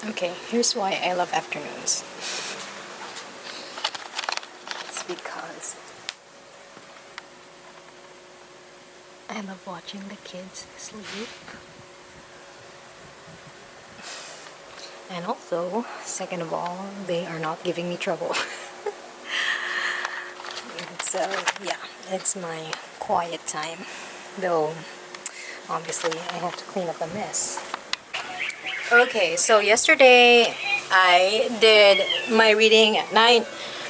Okay, here's why I love afternoons. It's because I love watching the kids sleep. And also, second of all, they are not giving me trouble. So, yeah, it's my quiet time. Though, obviously, I have to clean up a mess. Okay, so yesterday I did my reading at night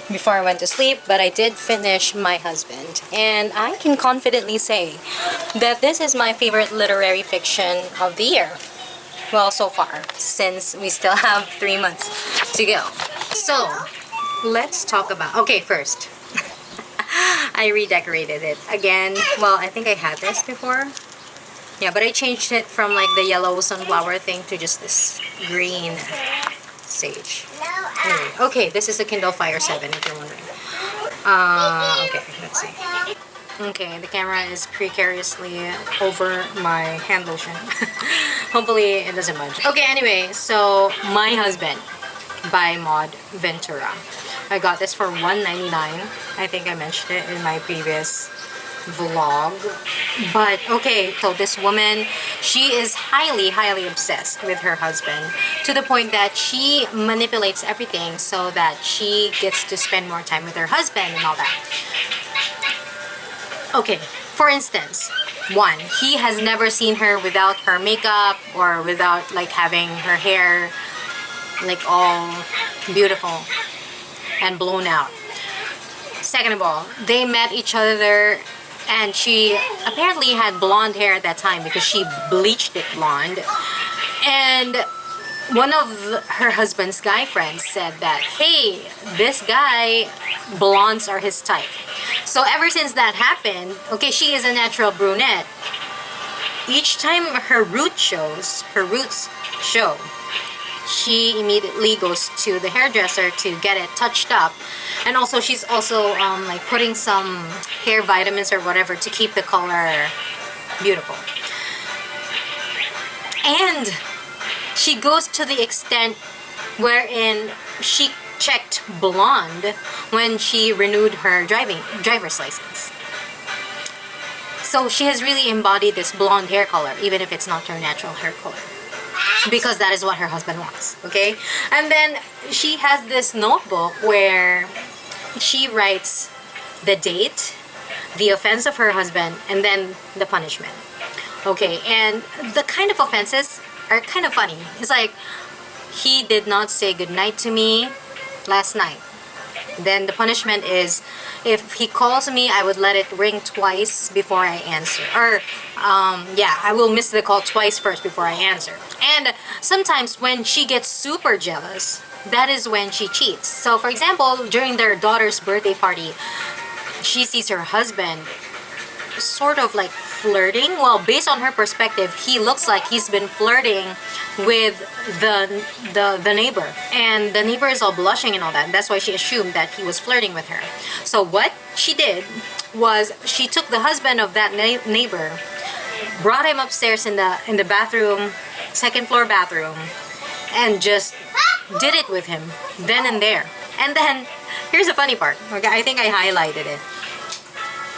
before I went to sleep, but I did finish My Husband. And I can confidently say that this is my favorite literary fiction of the year. Well, so far, since we still have 3 months to go. So, let's talk about... Okay, first, I redecorated it again. Well, I think I had this before. Yeah, but I changed it from like the yellow sunflower thing to just this green sage. Anyway, okay, this is a Kindle Fire 7 if you're wondering. Okay, let's see. Okay, the camera is precariously over my hand lotion. Hopefully it doesn't budge. Okay, anyway, so My Husband by Ventura. I got this for $1.99. I think I mentioned it in my previous vlog. But okay, so this woman, she is highly obsessed with her husband to the point that she manipulates everything so that she gets to spend more time with her husband and all that. Okay, for instance, one, he has never seen her without her makeup or without like having her hair like all beautiful and blown out. Second of all, they met each other and she apparently had blonde hair at that time because she bleached it blonde. And one of her husband's guy friends said that, hey, this guy, blondes are his type. So ever since that happened, okay, she is a natural brunette. Each time her roots show, she immediately goes to the hairdresser to get it touched up. And also she's also like putting some hair vitamins or whatever to keep the color beautiful. And she goes to the extent wherein she checked blonde when she renewed her driver's license. So she has really embodied this blonde hair color, even if it's not her natural hair color, because that is what her husband wants. Okay, and then she has this notebook where she writes the date, the offense of her husband, and then the punishment. Okay, and the kind of offenses are kind of funny. It's like, he did not say goodnight to me last night. Then the punishment is, if he calls me, I would let it ring twice before I answer. Or, yeah, I will miss the call twice first before I answer. And sometimes when she gets super jealous, that is when she cheats. So, for example, during their daughter's birthday party, she sees her husband sort of like flirting. Well, based on her perspective, he looks like he's been flirting with the neighbor, and the neighbor is all blushing and all that. That's why she assumed that he was flirting with her. So what she did was she took the husband of that neighbor, brought him upstairs in the bathroom, second floor bathroom, and just did it with him then and there. And then here's the funny part. Okay, I think I highlighted it.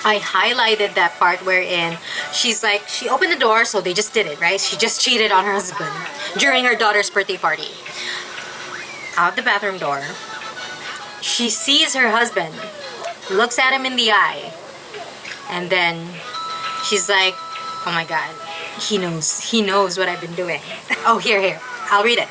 I highlighted that part wherein she's like, she opened the door, so they just did it, right? She just cheated on her husband during her daughter's birthday party. Out the bathroom door, she sees her husband, looks at him in the eye, and then she's like, oh my God, he knows what I've been doing. Oh, here, I'll read it.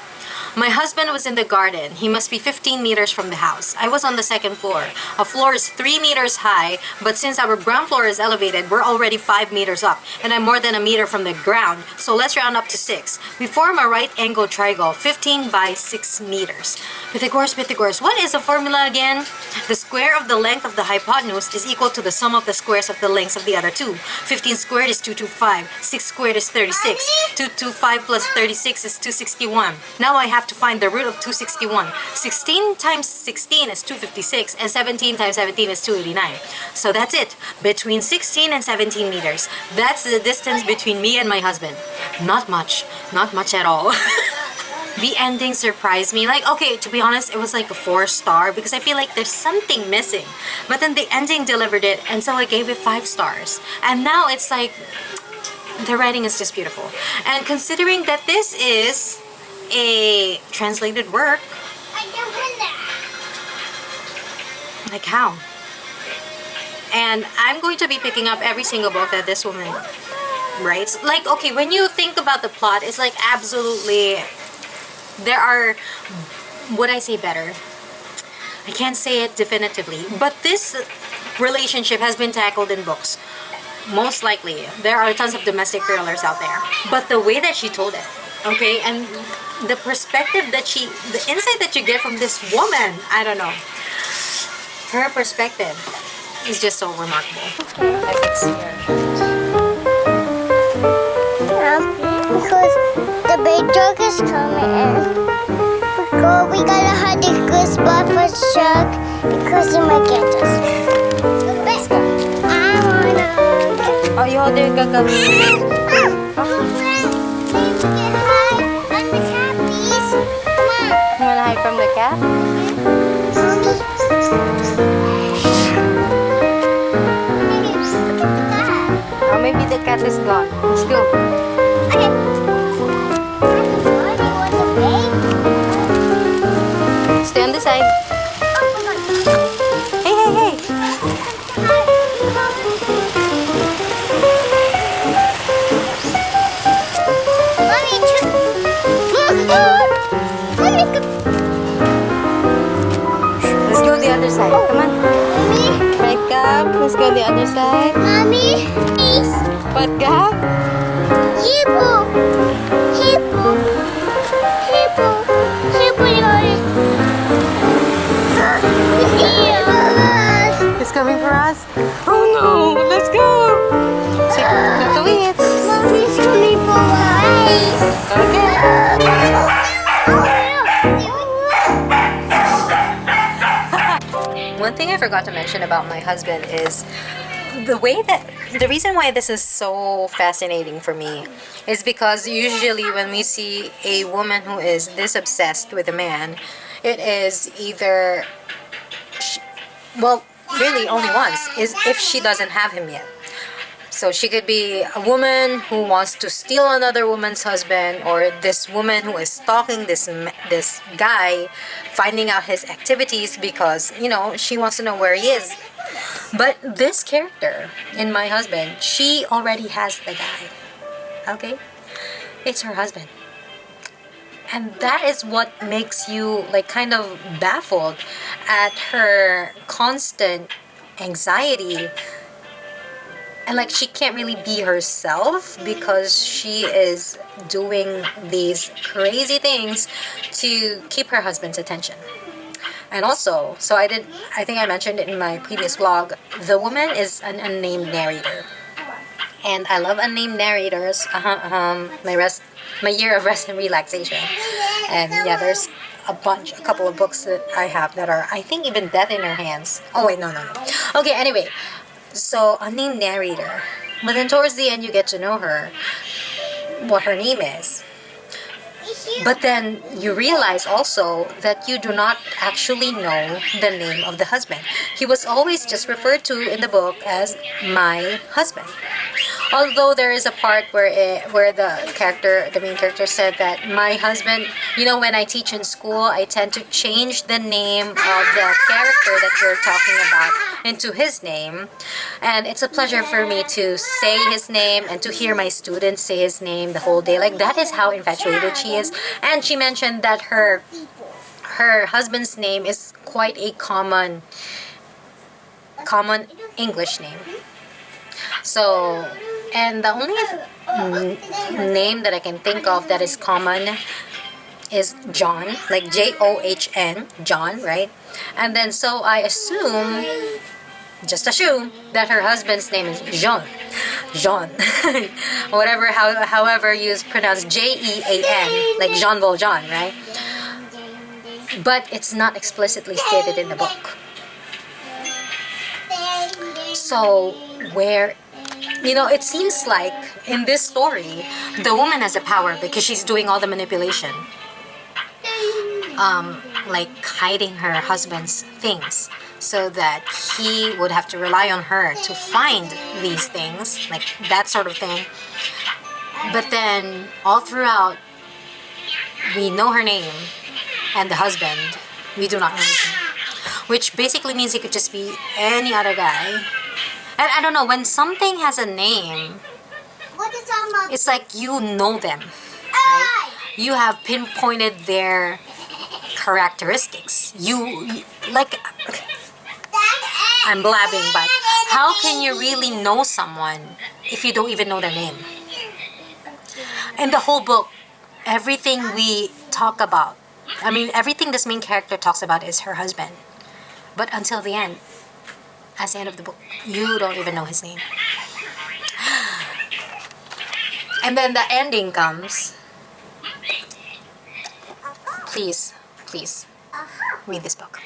My husband was in the garden. He must be 15 meters from the house. I was on the second floor. A floor is 3 meters high, but since our ground floor is elevated, we're already 5 meters up, and I'm more than a meter from the ground, so let's round up to 6. We form a right angle triangle, 15 by 6 meters. Pythagoras, what is the formula again? The square of the length of the hypotenuse is equal to the sum of the squares of the lengths of the other two. 15 squared is 225. 6 squared is 36. 225 plus 36 is 261. Now I have to find the root of 261. 16 times 16 is 256, and 17 times 17 is 289. So that's it. Between 16 and 17 meters. That's the distance between me and my husband. Not much at all. The ending surprised me. Like, okay, to be honest, it was like a 4-star because I feel like there's something missing. But then the ending delivered it, and so I gave it 5 stars. And now it's like, the writing is just beautiful. And considering that this is a translated work, like how? And I'm going to be picking up every single book that this woman writes. Like, okay, when you think about the plot, it's like absolutely, there are, would I say better? I can't say it definitively, but this relationship has been tackled in books. Most likely, there are tons of domestic thrillers out there. But the way that she told it, okay, and the perspective that the insight that you get from this woman, I don't know. Her perspective is just so remarkable. I fix here. Because the big truck is coming in. Because we gotta hide the good spot for the truck because it might get us. Let's go. I wanna. Oh, you hold your gagawin. Can we get high on the cat, please? Come on. You wanna hide from the cat? Oh, maybe the cat is gone. Let's go. Okay. Stay on the side. Hey, hey, hey. Let's go the other side. Come on. Mommy, Right, Gab. Let's go the other side. Mommy, please. What, Gab? Hippo, hippo, hippo, hippo, It's coming for us. Oh no! Let's go. Say, got the wits. Mommy's coming for us. Okay. One thing I forgot to mention about my husband is the reason why this is so fascinating for me is because usually when we see a woman who is this obsessed with a man, it is either well, really only once, is if she doesn't have him yet. So she could be a woman who wants to steal another woman's husband, or this woman who is stalking this guy, finding out his activities because, you know, she wants to know where he is. But this character in my husband, she already has the guy. Okay? It's her husband. And that is what makes you like kind of baffled at her constant anxiety. And like she can't really be herself because she is doing these crazy things to keep her husband's attention. And also, so I think I mentioned it in my previous vlog, the woman is an unnamed narrator. And I love unnamed narrators. My year of rest and relaxation. And yeah, there's a couple of books that I have that are, I think, even Death in Her Hands. Oh wait, no. Okay, anyway. So, unnamed narrator. But then towards the end, you get to know her, what her name is. But then you realize also that you do not actually know the name of the husband. He was always just referred to in the book as my husband. Although there is a part where the main character said that my husband, you know, when I teach in school, I tend to change the name of the character that we're talking about into his name. And it's a pleasure for me to say his name and to hear my students say his name the whole day. Like, that is how infatuated she is. And she mentioned that her husband's name is quite a common English name. So, and the only name that I can think of that is common is John, like John, John, right? And then so I just assume that her husband's name is Jean. However you pronounce Jean, like Jean Valjean, right? But it's not explicitly stated in the book. So where, you know, it seems like in this story, the woman has the power because she's doing all the manipulation. like hiding her husband's things so that he would have to rely on her to find these things, like that sort of thing. But then all throughout, we know her name and the husband, we do not know his name. Which basically means it could just be any other guy. And I don't know, when something has a name, it's like you know them, right? You have pinpointed their characteristics. You like, I'm blabbing, but how can you really know someone if you don't even know their name? In the whole book, everything we talk about, I mean, everything this main character talks about is her husband. But until the end, at the end of the book, you don't even know his name. And then the ending comes. Please, please, read this book.